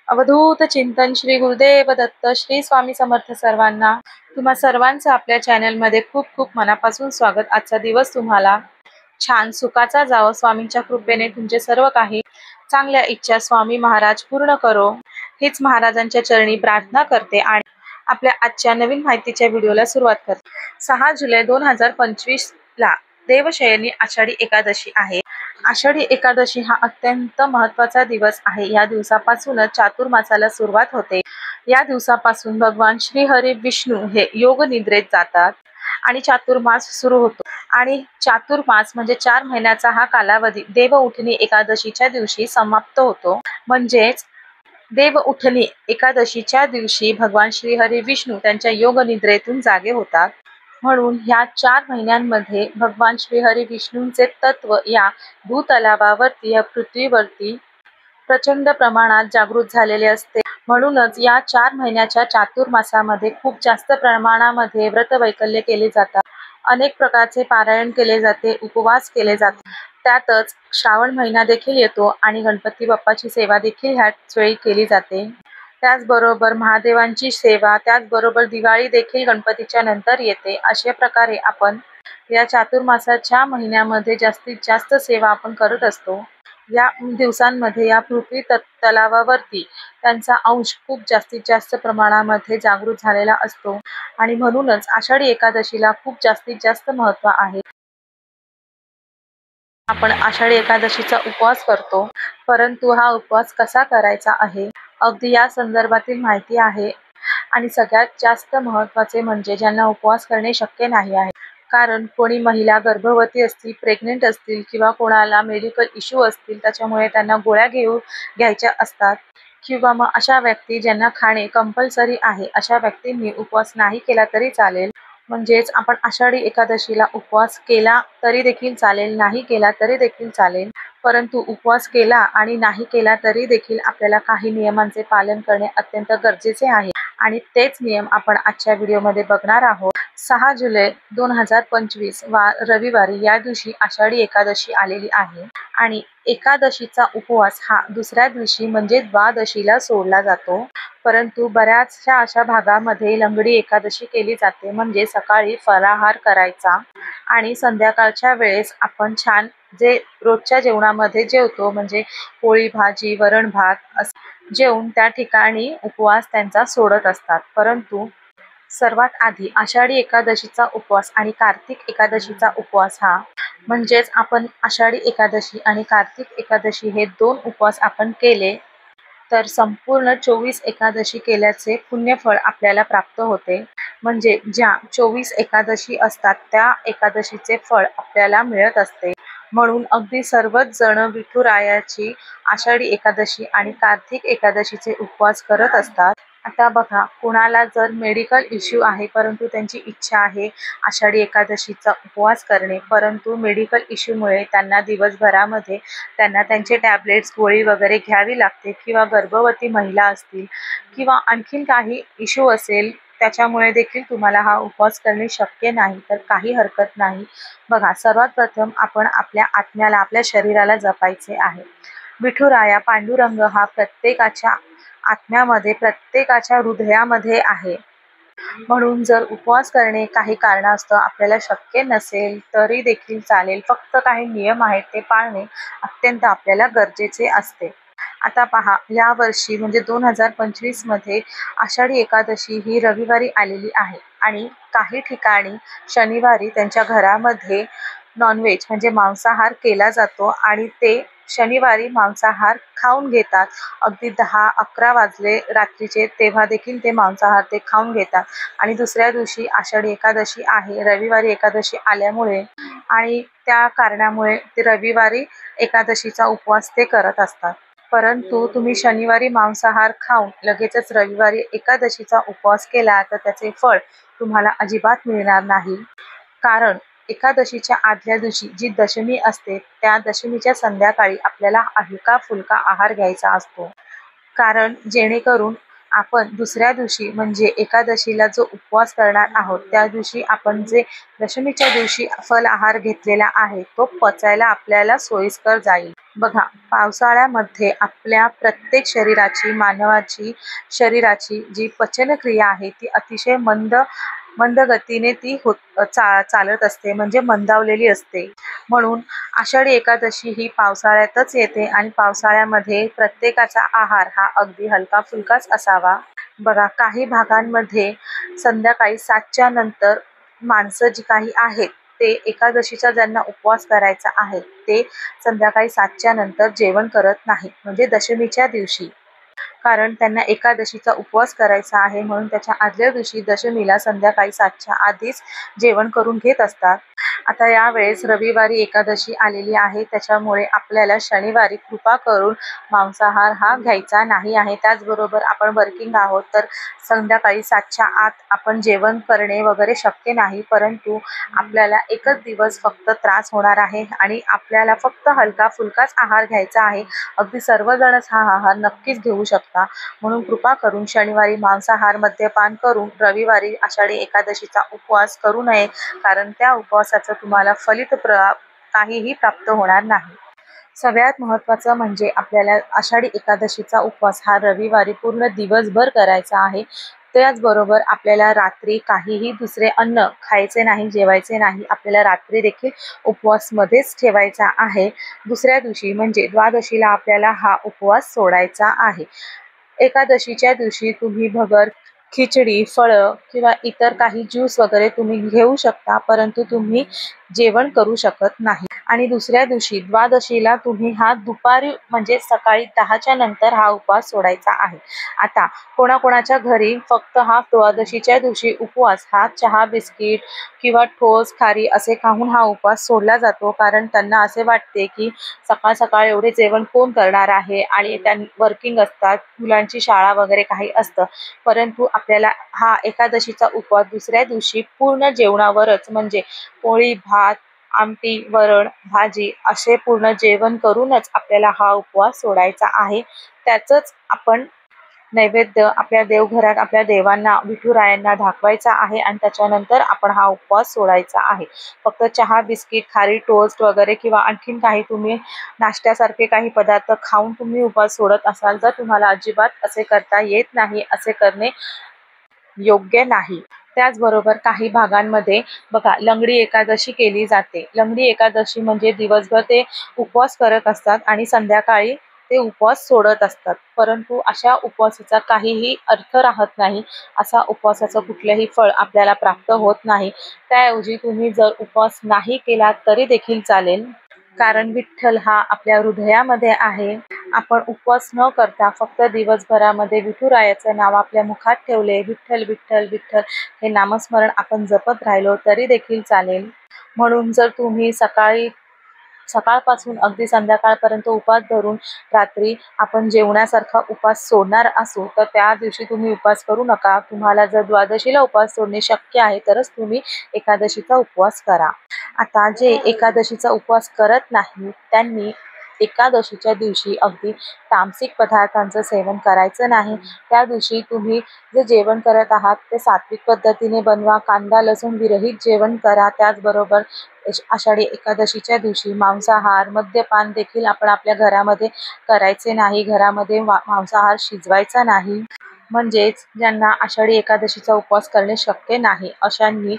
अवधूत चिंतन श्री गुरुदेव दत्त श्री स्वामी समर्थ सर्वांना. तुम्हा सर्वांचं आपल्या चॅनलमध्ये खूप खूप मनापासून स्वागत. आजचा दिवस तुम्हाला छान सुखाचा जावो. स्वामींच्या कृपेने तुमचे सर्व काही चांगल्या इच्छा स्वामी महाराज पूर्ण करो, हीच महाराजांच्या चरणी प्रार्थना करते आणि आपल्या आजच्या नवीन माहितीच्या व्हिडिओला सुरुवात करते. 6 जुलै 2025 ला देवशयनी आषाढी एकादशी आहे. आषाढी एकादशी हा अत्यंत महत्त्वाचा दिवस आहे. या दिवसापासूनच चातुर्मासाला सुरुवात होते. या दिवसापासून भगवान श्री हरी विष्णू हे योग निद्रेत जातात आणि चातुर्मास सुरू होतो. आणि चातुर्मास म्हणजे 4 महिन्याचा हा कालावधी देव उठणी एकादशीच्या दिवशी समाप्त होतो. म्हणजेच देव उठणी एकादशीच्या दिवशी भगवान श्री हरी विष्णू त्यांच्या योग निद्रेतून जागे होतात. म्हणून ह्या 4 महिन्यांमध्ये भगवान श्री हरी विष्णूंचे तत्व या भूतलावावरती या पृथ्वीवरती प्रचंड प्रमाणात जागृत झालेले असते. म्हणूनच या 4 महिन्याच्या चातुर्मासामध्ये खूप जास्त प्रमाणामध्ये व्रतवैकल्य केले जातात. अनेक प्रकारचे पारायण केले जाते, उपवास केले जातात. त्यातच श्रावण महिना देखील येतो आणि गणपती बाप्पाची सेवा देखील ह्याच वेळी केली जाते. त्याचबरोबर महादेवांची सेवा, त्याचबरोबर दिवाळी देखील गणपतीच्या नंतर येते. अशा प्रकारे आपण या चातुर्मासाच्या महिन्यामध्ये जास्तीत जास्त सेवा आपण करत असतो. या दिवसांमध्ये या पृथ्वी तलावावरती त्यांचा अंश खूप जास्तीत जास्त प्रमाणामध्ये जागृत झालेला असतो आणि म्हणूनच आषाढी एकादशीला खूप जास्तीत जास्त महत्त्व आहे. आपण आषाढी एकादशीचा उपवास करतो, परंतु हा उपवास कसा करायचा आहे अगदी या संदर्भातील माहिती आहे. आणि सगळ्यात जास्त महत्त्वाचे म्हणजे ज्यांना उपवास करणे शक्य नाही आहे, कारण कोणी महिला गर्भवती असतील, प्रेग्नेंट असतील किंवा कोणाला मेडिकल इश्यू असतील, त्याच्यामुळे त्यांना गोळ्या घ्यायच्या असतात, किंवा मग अशा व्यक्ती ज्यांना खाणे कंपल्सरी आहे, अशा व्यक्तींनी उपवास नाही केला तरी चालेल. म्हणजेच आपण आषाढी एकादशीला उपवास केला तरी देखील चालेल, नाही केला तरी देखील चालेल, परंतु उपवास केला आणि नाही केला तरी देखील आपल्याला काही नियमांचे पालन करणे अत्यंत गरजेचे आहे. आणि तेच नियम आपण आजच्या व्हिडिओमध्ये बघणार आहोत. 6 जुलै 2025 रविवारी या दिवशी आषाढी एकादशी आलेली आहे आणि एकादशीचा उपवास हा दुसऱ्या दिवशी म्हणजे द्वादशीला सोडला जातो. परंतु बऱ्याचशा अशा भागामध्ये लंगडी एकादशी केली जाते, म्हणजे सकाळी फलाहार करायचा आणि संध्याकाळच्या वेळेस आपण छान जे रोजच्या जेवणामध्ये जेवतो, म्हणजे पोळी भाजी वरण भात असं जेवून त्या ठिकाणी उपवास त्यांचा सोडत असतात. परंतु सर्वात आधी आषाढी एकादशीचा उपवास आणि कार्तिक एकादशीचा उपवास हा, म्हणजेच आपण आषाढी एकादशी आणि कार्तिक एकादशी हे 2 उपवास आपण केले तर संपूर्ण 24 एकादशी केल्याचे पुण्यफळ आपल्याला प्राप्त होते. म्हणजे ज्या 24 एकादशी असतात त्या एकादशीचे फळ आपल्याला मिळत असते. म्हणून अगदी सर्वच जण विठुरायाची आषाढी एकादशी आणि कार्तिक एकादशीचे उपवास करत असतात. आता बघा, कोणाला जर मेडिकल इश्यू आहे, परंतु त्यांची इच्छा आहे आषाढी एकादशीचा उपवास करणे, परंतु मेडिकल इश्यूमुळे त्यांना दिवसभरामध्ये त्यांना त्यांचे टॅबलेट्स गोळी वगैरे घ्यावी लागते, किंवा गर्भवती महिला असतील किंवा आणखीन काही इश्यू असेल, त्याच्यामुळे देखील तुम्हाला हा उपवास करणे शक्य नाही, तर काही हरकत नाही. बघा, सर्वात प्रथम आपण आपल्या आत्म्याला, आपल्या शरीराला जपायचे आहे. विठुराया पांडुरंग हा प्रत्येकाच्या आत्म्यामध्ये, प्रत्येकाच्या हृदयामध्ये आहे. म्हणून जर उपवास करणे काही कारणास्तव आपल्याला शक्य नसेल तरी देखील चालेल, फक्त काही नियम आहेत ते पाळणे अत्यंत आपल्याला गरजेचे असते. आता पहा, या वर्षी म्हणजे 2025 मध्ये आषाढी एकादशी ही रविवारी आलेली आहे आणि काही ठिकाणी शनिवारी त्यांच्या घरामध्ये नॉनव्हेज म्हणजे मांसाहार केला जातो आणि ते शनिवारी मांसाहार खाऊन घेतात. अगदी 10-11 वाजले रात्रीचे तेव्हा देखील ते मांसाहार ते खाऊन घेतात आणि दुसऱ्या दिवशी आषाढी एकादशी आहे, रविवारी एकादशी आल्यामुळे आणि त्या कारणामुळे ते रविवारी एकादशीचा उपवास ते करत असतात. परंतु तुम्ही शनिवारी मांसाहार खाऊन लगेचच रविवारी एकादशीचा उपवास केला तर त्याचे फळ तुम्हाला अजिबात मिळणार नाही. कारण एकादशीच्या आदल्या दिवशी जी दशमी असते, त्या दशमीच्या संध्याकाळी आपल्याला हलका फुलका आहार घ्यायचा असतो, कारण जेणेकरून आपण दुसऱ्या दिवशी म्हणजे एकादशीला जो उपवास करणार आहोत त्या दिवशी आपण जे दशमीच्या दिवशी फल आहार घेतलेला आहे तो पचायला आपल्याला सोयीस्कर जाईल. बघा, पावसाळ्यामध्ये आपल्या प्रत्येक मानवाची शरीराची जी पचनक्रिया आहे ती अतिशय मंद गतीने ती चालत असते, म्हणजे मंदावलेली असते. म्हणून आषाढी एकादशी ही पावसाळ्यातच येते आणि पावसाळ्यामध्ये प्रत्येकाचा आहार हा अगदी हलका फुलकाच असावा. बघा, काही भागांमध्ये संध्याकाळी 7च्या नंतर माणसं जी काही आहेत ते एकादशीचा ज्यांना उपवास करायचा आहे ते संध्याकाळी 7च्या नंतर जेवण करत नाही, म्हणजे दशमीच्या दिवशी. कारण त्यांना एकादशीचा उपवास करायचा आहे म्हणून त्याच्या आदल्या दिवशी दशमीला संध्याकाळी 7च्या आधीच जेवण करून घेत असतात. आता यावेळेस रविवारी एकादशी आलेली आहे, त्याच्यामुळे आपल्याला शनिवारी कृपा करून मांसाहार हा घ्यायचा नाही आहे. त्याचबरोबर आपण वर्किंग आहोत तर संध्याकाळी 7च्या आत आपण जेवण करणे वगैरे शक्य नाही, परंतु आपल्याला एकच दिवस फक्त त्रास होणार आहे आणि आपल्याला फक्त हलका फुलकाच आहार घ्यायचा आहे. अगदी सर्वजणच हा आहार नक्कीच घेऊ शकता. म्हणून कृपा करून शनिवारी मांसाहार मद्यपान करून रविवारी आषाढी एकादशीचा उपवास करू नये, कारण त्या उपवासाचं तुम्हाला काहीही प्राप्त होणार नाही. सगळ्यात महत्त्वाचं म्हणजे आपल्याला आषाढी एकादशीचा उपवास हा रविवारी पूर्ण दिवसभर करायचा आहे. त्याचबरोबर आपल्याला रात्री काहीही दुसरे अन्न खायचे नाही, जेवायचे नाही. आपल्याला रात्री देखील उपवासमध्येच ठेवायचा आहे. दुसऱ्या दिवशी म्हणजे द्वादशीला आपल्याला हा उपवास सोडायचा आहे. एकादशीच्या दिवशी तुम्ही भगर, खिचडी, फळं किंवा इतर काही ज्यूस वगैरे तुम्ही घेऊ शकता, परंतु तुम्ही जेवण करू शकत नाही. आणि दुसऱ्या दिवशी द्वादशीला तुम्ही हा दुपारी म्हणजे सकाळी 10च्या नंतर हा उपवास सोडायचा आहे. आता कोणाकोणाच्या घरी फक्त हा द्वादशीच्या दिवशी उपवास हा चहा, बिस्किट किंवा ठोस, खारी असे खाऊन हा उपवास सोडला जातो, कारण त्यांना असे वाटते की सकाळ सकाळ एवढे जेवण कोण करणार आहे आणि वर्किंग असतात, मुलांची शाळा वगैरे काही असतं. परंतु आपल्याला हा एकादशीचा उपवास दुसऱ्या दिवशी पूर्ण जेवणावरच म्हणजे पोळी, भात, आमटी, वरण, भाजी असे पूर्ण जेवण करूनच आपल्याला हा उपवास सोडायचा आहे. त्याचंच आपण नैवेद्य आपल्या देवघरात आपल्या देवांना, विठुरायांना दाखवायचा आहे आणि त्याच्यानंतर आपण हा उपवास सोडायचा आहे. फक्त चहा, बिस्किट, खारी, टोस्ट वगैरे किंवा आणखीन काही तुम्ही नाश्त्यासारखे काही पदार्थ खाऊन तुम्ही उपवास सोडत असाल तर तुम्हाला अजिबात असे करता येत नाही, असे करणे योग्य नाही. त्याचबरोबर काही भागांमध्ये बघा, लंगडी एकादशी केली जाते. लंगडी एकादशी म्हणजे दिवसभर ते उपवास करत असतात आणि संध्याकाळी ते उपवास सोडत असतात, परंतु अशा उपवासाचा काहीही अर्थ राहत नाही. असा उपवासाचं कुठलंही फळ आपल्याला प्राप्त होत नाही. त्याऐवजी तुम्ही जर उपवास नाही केला तरी देखील चालेल, कारण विठ्ठल हा आपल्या हृदयामध्ये आहे. आपण उपवास न करता फक्त दिवसभरामध्ये विठुरायाचं नाव आपल्या मुखात ठेवले, विठ्ठल विठ्ठल विठ्ठल हे नामस्मरण आपण जपत राहिलो तरी देखील चालेल. म्हणून जर तुम्ही सकाळपासून अगदी संध्याकाळपर्यंत उपवास धरून रात्री आपण जेवण्यासारखा उपवास सोडणार असू तर त्या दिवशी तुम्ही उपवास करू नका. तुम्हाला जर द्वादशीला उपवास सोडणे शक्य आहे तरच तुम्ही एकादशीचा उपवास करा. आता जे एकादशीचा उपवास करत नाही त्यांनी एकादशीच्या दिवशी अगदी तामसिक पदार्थांचं सेवन करायचं नाही. त्या दिवशी तुम्ही जे जेवण करत आहात ते सात्विक पद्धतीने बनवा, कांदा लसूण विरहित जेवण करा. त्याचबरोबर आषाढी एकादशीच्या दिवशी मांसाहार, मद्यपान देखील आपण आपल्या घरामध्ये करायचे नाही. घरामध्ये मांसाहार शिजवायचा नाही. म्हणजेच ज्यांना आषाढी एकादशीचा उपवास करणे शक्य नाही अशांनी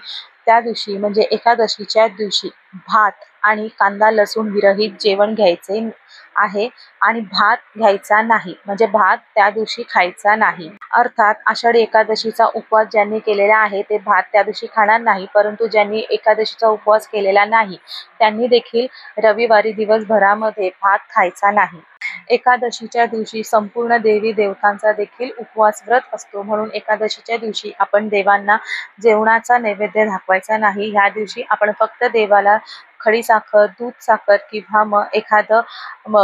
त्या दिवशी म्हणजे एकादशीच्या दिवशी भात आणि कांदा लसूण विरहित जेवण घ्यायचे आहे आणि भात घ्यायचा नाही, म्हणजे भात त्या दिवशी खायचा नाही. अर्थात आषाढी एकादशीचा उपवास ज्यांनी केलेला आहे ते भात त्या दिवशी खाणार नाही, परंतु ज्यांनी एकादशीचा उपवास केलेला नाही त्यांनी देखील रविवारी दिवसभरामध्ये भात खायचा नाही. एकादशीच्या दिवशी संपूर्ण देवी देवतांचा देखील उपवास व्रत असतो, म्हणून एकादशीच्या दिवशी आपण देवांना जेवणाचा नैवेद्य दाखवायचा नाही. ह्या दिवशी आपण फक्त देवाला खडी साखर, दूध साखर किंवा मग एखादं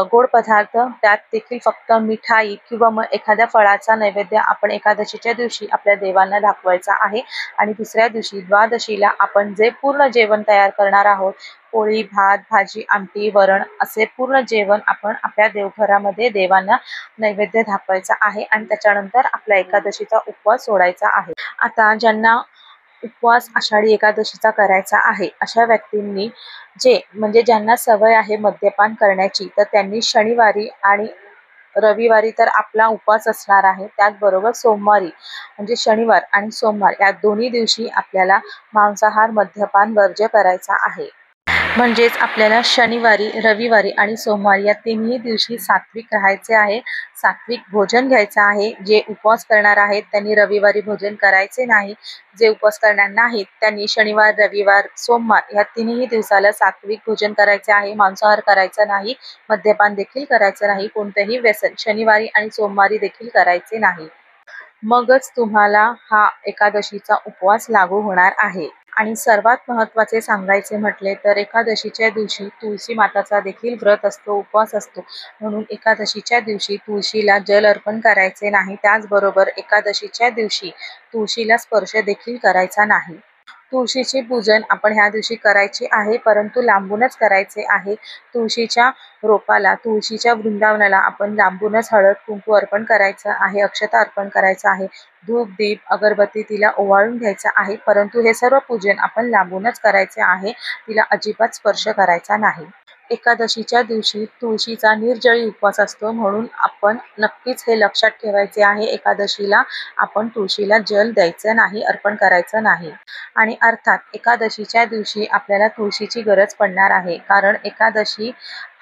गोड पदार्थ, त्यात देखील फक्त मिठाई किंवा मग एखाद्या फळाचा नैवेद्य आपण एकादशीच्या दिवशी आपल्या देवांना दाखवायचा आहे. आणि दुसऱ्या दिवशी द्वादशीला आपण जे पूर्ण जेवण तयार करणार आहोत, पोळी, भात, भाजी, आमटी, वरण असे पूर्ण जेवण आपण आपल्या देवघरामध्ये देवांना नैवेद्य दाखवायचा आहे आणि त्याच्यानंतर आपला एकादशीचा उपवास सोडायचा आहे. आता ज्यांना उपवास आषाढी एकादशीचा करायचा आहे अशा व्यक्तींनी म्हणजे ज्यांना सवय आहे मद्यपान करण्याची, तर त्यांनी शनिवारी आणि रविवारी तर आपला उपवास असणार आहे. त्याचबरोबर सोमवारी म्हणजे शनिवार आणि सोमवार या दोन्ही दिवशी आपल्याला मांसाहार, मद्यपान वर्ज्य करायचा आहे. म्हणजेच आपल्याला शनिवारी, रविवारी आणि सोमवारी या तिन्ही दिवशी सात्विक राहायचे आहे. सात्विक भोजन घ्यायचं आहे. जे उपवास करणार आहेत त्यांनी रविवारी भोजन करायचे नाही. जे उपवास करणार नाहीत त्यांनी शनिवार, रविवार, सोमवार या तिन्ही दिवसाला सात्विक भोजन करायचे आहे. मांसाहार करायचा नाही, मद्यपान देखील करायचं नाही, कोणतेही व्यसन शनिवारी आणि सोमवारी देखील करायचे नाही. मगच तुम्हाला हा एकादशीचा उपवास लागू होणार आहे. आणि सर्वात महत्त्वाचे सांगायचे म्हटले तर एकादशीच्या दिवशी तुळशी माताचा देखील व्रत असतो, उपवास असतो. म्हणून एकादशीच्या दिवशी तुळशीला जल अर्पण करायचे नाही. त्याचबरोबर एकादशीच्या दिवशी तुळशीला स्पर्श देखील करायचा नाही. तुळशीचे पूजन आपण ह्या दिवशी करायचे आहे, परंतु लांबूनच करायचे आहे. तुळशीच्या रोपाला, तुळशीच्या वृंदावनाला आपण लांबूनच हळद कुंकू अर्पण करायचं आहे, अक्षता अर्पण करायचं आहे, धूप दीप अगरबत्ती तिला ओवाळून घ्यायचं आहे. परंतु हे सर्व पूजन आपण लांबूनच करायचे आहे, तिला अजिबात स्पर्श करायचा नाही. एकादशीच्या दिवशी तुळशीचा निर्जळी उपवास असतो, म्हणून आपण नक्कीच हे लक्षात ठेवायचे आहे. एकादशीला आपण तुळशीला जल द्यायचं नाही, अर्पण करायचं नाही. आणि अर्थात एकादशीच्या दिवशी आपल्याला तुळशीची गरज पडणार आहे, कारण एकादशी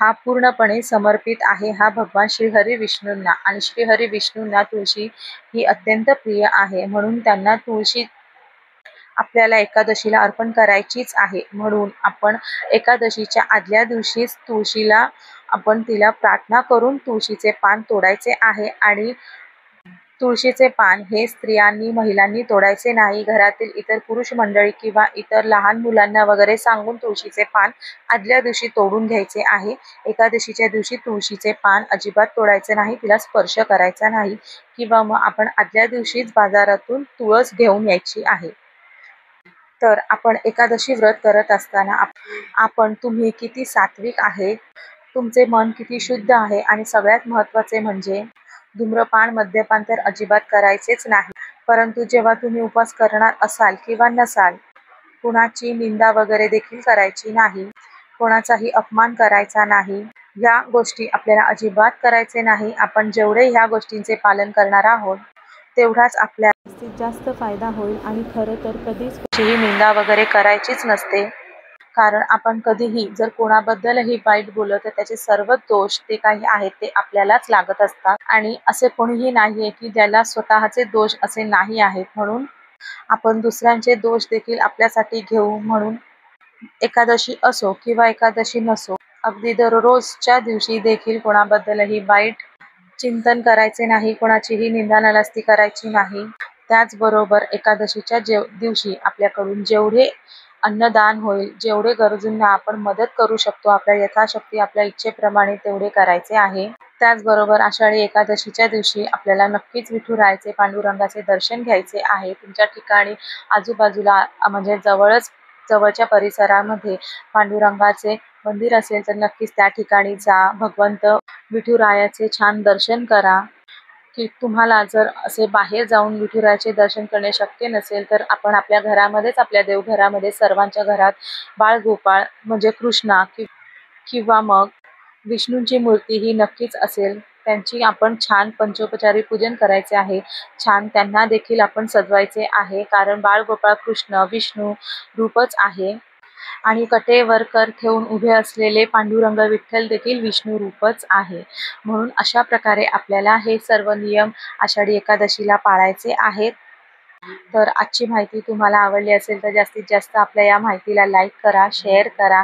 हा पूर्णपणे समर्पित आहे हा भगवान श्रीहरी विष्णूंना. आणि श्रीहरी विष्णूंना तुळशी ही अत्यंत प्रिय आहे, म्हणून त्यांना तुळशी आपल्याला एकादशीला अर्पण करायचीच आहे. म्हणून आपण एकादशीच्या आदल्या दिवशीच तुळशीला आपण तिला प्रार्थना करून तुळशीचे पान तोडायचे आहे. आणि तुळशीचे पान हे स्त्रियांनी, महिलांनी तोडायचे नाही. घरातील इतर पुरुष मंडळी किंवा इतर लहान मुलांना वगैरे सांगून तुळशीचे पान आदल्या दिवशी तोडून घ्यायचे आहे. एकादशीच्या दिवशी तुळशीचे पान अजिबात तोडायचे नाही, तिला स्पर्श करायचा नाही. किंवा मग आपण आदल्या दिवशीच बाजारातून तुळस घेऊन यायची आहे. तर आपण एकादशी व्रत करत असताना तुम्ही किती सात्विक आहे, तुमचे मन किती शुद्ध आहे, आणि सगळ्यात महत्त्वाचे म्हणजे धूम्रपान, मद्यपान तर अजिबात करायचेच नाही. परंतु जेव्हा तुम्ही उपवास करणार असाल किंवा नसाल, कुणाची निंदा वगैरे देखील करायची नाही, कोणाचाही अपमान करायचा नाही. या गोष्टी आपल्याला अजिबात करायचे नाही. आपण जेवढे ह्या गोष्टींचे पालन करणार आहोत तेवढाच आपल्याला जास्तीत जास्त फायदा होईल. आणि खरं तर कधीच कुठलीही निंदा वगैरे करायचीच नसते, कारण आपण कधीही जर कोणाबद्दलही वाईट बोललो तर त्याचे सर्व दोष ते काही आहेत ते आपल्यालाच लागत असतात. आणि असे कोणीही नाहीये की ज्याला स्वतःचे दोष असे नाही आहेत, म्हणून आपण दुसऱ्यांचे दोष देखील आपल्यासाठी घेऊ. म्हणून एकादशी असो किंवा एकादशी नसो, अगदी दररोजच्या दिवशी देखील कोणाबद्दलही वाईट चिंतन करायचे नाही, कोणाचीही निंदा नलास्ती करायची नाही. त्याचबरोबर एकादशीच्या दिवशी आपल्याकडून जेवढे अन्नदान होईल, जेवढे गरजूंना आपण मदत करू शकतो आपल्या यथाशक्ती, आपल्या इच्छेप्रमाणे तेवढे करायचे आहे. त्याचबरोबर आषाढी एकादशीच्या दिवशी आपल्याला नक्कीच विठुरायाचे, पांडुरंगाचे दर्शन घ्यायचे आहे. तुमच्या ठिकाणी आजूबाजूला म्हणजे जवळच्या परिसरामध्ये पांडुरंगाचे मंदिर असेल तर नक्कीच त्या ठिकाणी जा. भगवंत विठुरायाचे छान दर्शन करा. की तुम्हाला जर असे बाहेर जाऊन विठुरायाचे दर्शन करणे शक्य नसेल तर आपण आपल्या घरामध्येच, आपल्या देवघरामध्ये सर्वांच्या घरात बाळगोपाळ म्हणजे कृष्णा किंवा मग विष्णूंची मूर्ती ही नक्कीच असेल, त्यांची आपण छान पंचोपचारी पूजन करायचे आहे. छान त्यांना देखील आपण सजवायचे आहे, कारण बाळगोपाळ कृष्ण विष्णू रूपच आहे. आणि कटेवर कर ठेवून उभे असलेले पांडुरंग विठ्ठल देखील विष्णू रूपच आहे. म्हणून अशा प्रकारे आपल्याला हे सर्व नियम आषाढी एकादशीला पाळायचे आहेत. तर आजची माहिती तुम्हाला आवडली असेल तर जास्तीत जास्त आपल्या या माहितीला लाईक करा, शेअर करा.